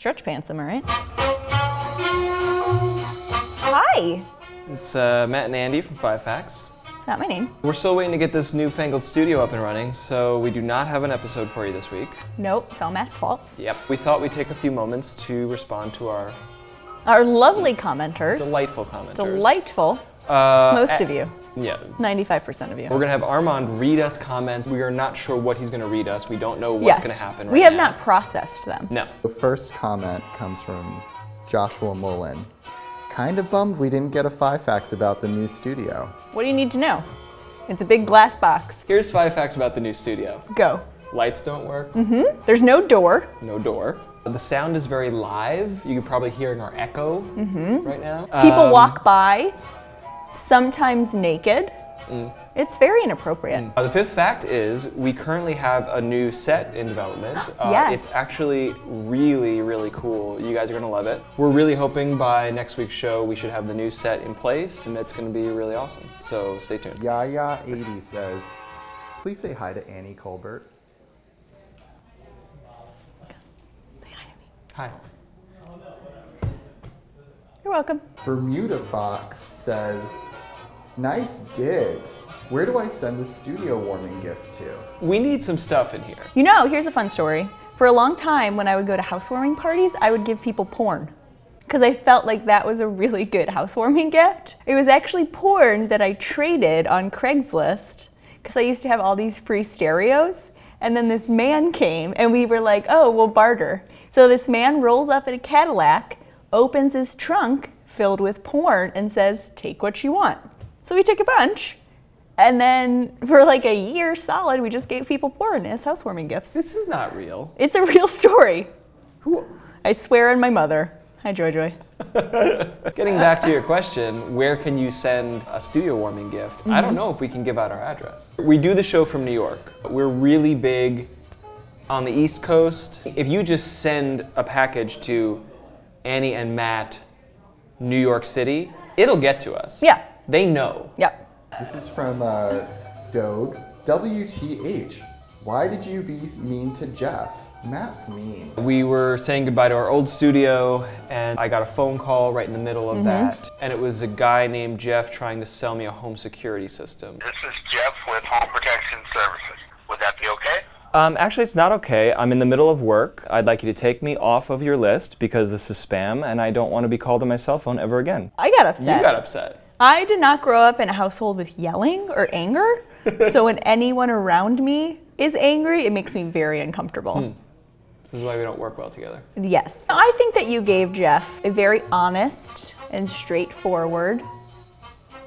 Stretch pants, am I right? Hi! It's Matt and Andy from 5 Facts. It's not my name. We're still waiting to get this newfangled studio up and running, so we do not have an episode for you this week. Nope, it's all Matt's fault. Yep. We thought we'd take a few moments to respond to our lovely commenters. delightful commenters. Delightful. Most of you. Yeah. 95% of you. We're going to have Armand read us comments. We are not sure what he's going to read us. We don't know what's going to happen right now. We have not processed them. No. The first comment comes from Joshua Mullen. Kind of bummed we didn't get a 5 Facts about the new studio. What do you need to know? It's a big glass box. Here's 5 facts about the new studio. Go. Lights don't work. Mm-hmm. There's no door. No door. The sound is very live. You can probably hear in our echo right now. People walk by, sometimes naked. It's very inappropriate. The fifth fact is we currently have a new set in development. Yes. It's actually really, really cool. You guys are going to love it. We're really hoping by next week's show we should have the new set in place, and it's going to be really awesome. So stay tuned. Yaya80 says, please say hi to Annie Colbert. Say hi to me. Hi. You're welcome. Bermuda Fox says, nice digs. Where do I send the studio warming gift to? We need some stuff in here. You know, here's a fun story. For a long time, when I would go to housewarming parties, I would give people porn. Because I felt like that was a really good housewarming gift. It was actually porn that I traded on Craigslist, because I used to have all these free stereos. And then this man came, and we were like, oh, we'll barter. So this man rolls up in a Cadillac, opens his trunk filled with porn, and says, take what you want. So we took a bunch, and then for like a year solid, we just gave people porn as housewarming gifts. This is not real. It's a real story. Who? I swear on my mother. Hi, Joy Joy. Getting back to your question, where can you send a studio warming gift? I don't know if we can give out our address. We do the show from New York. We're really big on the East Coast. If you just send a package to Annie and Matt, New York City, it'll get to us. Yeah. They know. Yep. This is from Doge. WTH. Why did you be mean to Jeff? Matt's mean. We were saying goodbye to our old studio, and I got a phone call right in the middle of that. And it was a guy named Jeff trying to sell me a home security system. This is Jeff with Home Protection Services. Would that be okay? Actually, it's not okay. I'm in the middle of work. I'd like you to take me off of your list because this is spam, and I don't want to be called on my cell phone ever again. I got upset. You got upset. I did not grow up in a household with yelling or anger, so when anyone around me is angry, it makes me very uncomfortable. This is why we don't work well together. Yes. I think that you gave Jeff a very honest and straightforward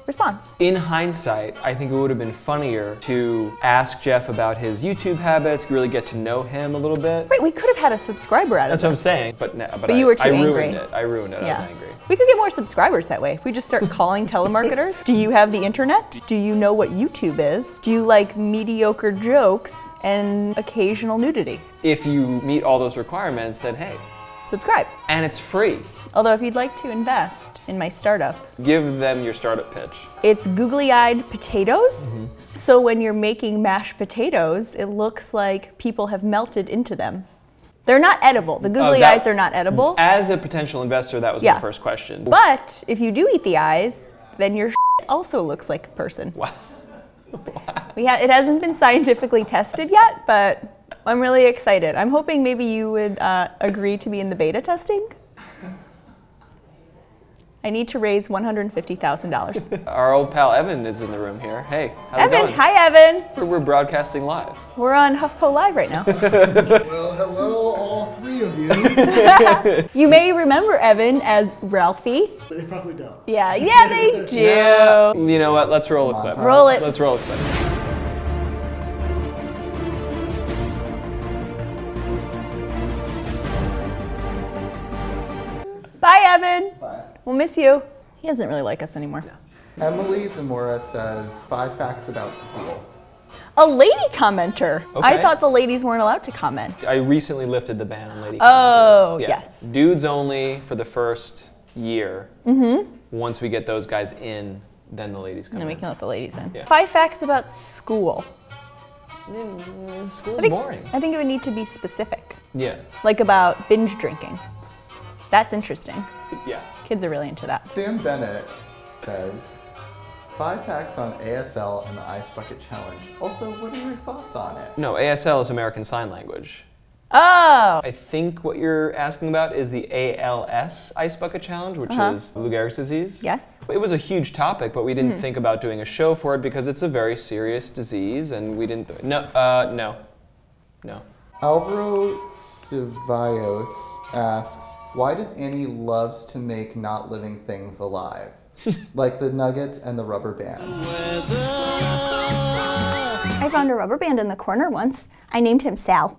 response. In hindsight, I think it would have been funnier to ask Jeff about his YouTube habits, really get to know him a little bit. Right, we could have had a subscriber out of That's what I'm this. saying, but you were too I angry. ruined it. I ruined it. Yeah. I was angry. We could get more subscribers that way. If we just start calling telemarketers. Do you have the internet? Do you know what YouTube is? Do you like mediocre jokes and occasional nudity? If you meet all those requirements, then hey. Subscribe. And it's free. Although if you'd like to invest in my startup, Give them your startup pitch. it's googly-eyed potatoes. So when you're making mashed potatoes, it looks like people have melted into them. They're not edible. The googly eyes are not edible. As a potential investor, that was my first question. But if you do eat the eyes, then your also looks like a person. Wow. It hasn't been scientifically tested yet, but I'm really excited. I'm hoping maybe you would agree to be in the beta testing. I need to raise $150,000. Our old pal Evan is in the room here. Hey, how's it Evan, going? hi Evan. We're broadcasting live. We're on HuffPo Live right now. Well, hello, all three of you. You may remember Evan as Ralphie. They probably don't. Yeah, they do. Yeah. You know what? Let's roll a clip. Roll it. Let's roll a clip. Bye, Evan. Bye. We'll miss you. He doesn't really like us anymore. Emily Zamora says, 5 Facts about school. A lady commenter. I Okay. thought the ladies weren't allowed to comment. I recently lifted the ban on lady Oh, commenters. Yeah. yes. Dudes only for the first year. Once we get those guys in, then the ladies come And then we in. can let the ladies in. Yeah. 5 facts about school. School's boring. I think it would need to be specific. Yeah. Like about binge drinking. That's interesting. Yeah. Kids are really into that. Sam Bennett says, 5 facts on ASL and the Ice Bucket Challenge. Also, what are your thoughts on it? No, ASL is American Sign Language. Oh! I think what you're asking about is the ALS Ice Bucket Challenge, which is Lou Gehrig's disease. Yes. It was a huge topic, but we didn't think about doing a show for it because it's a very serious disease, and we didn't. No. Alvaro Cevallos asks, why does Annie loves to make not living things alive? Like the nuggets and the rubber band. I found a rubber band in the corner once. I named him Sal.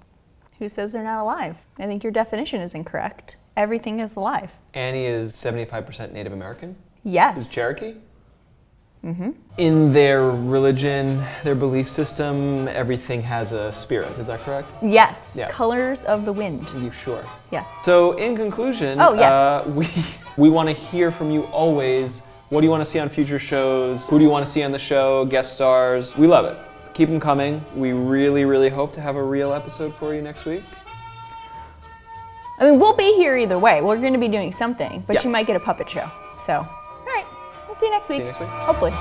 Who says they're not alive? I think your definition is incorrect. Everything is alive. Annie is 75% Native American. Yes. Is Cherokee? In their religion, their belief system, everything has a spirit. Is that correct? Yes. Yeah. Colors of the wind. You sure? Yes. So in conclusion, we want to hear from you always. What do you want to see on future shows? Who do you want to see on the show? Guest stars? We love it. Keep them coming. We really, really hope to have a real episode for you next week. I mean, we'll be here either way. We're going to be doing something, but Yeah. you might get a puppet show. So, all right. We'll see you next week. See you next week. Hopefully.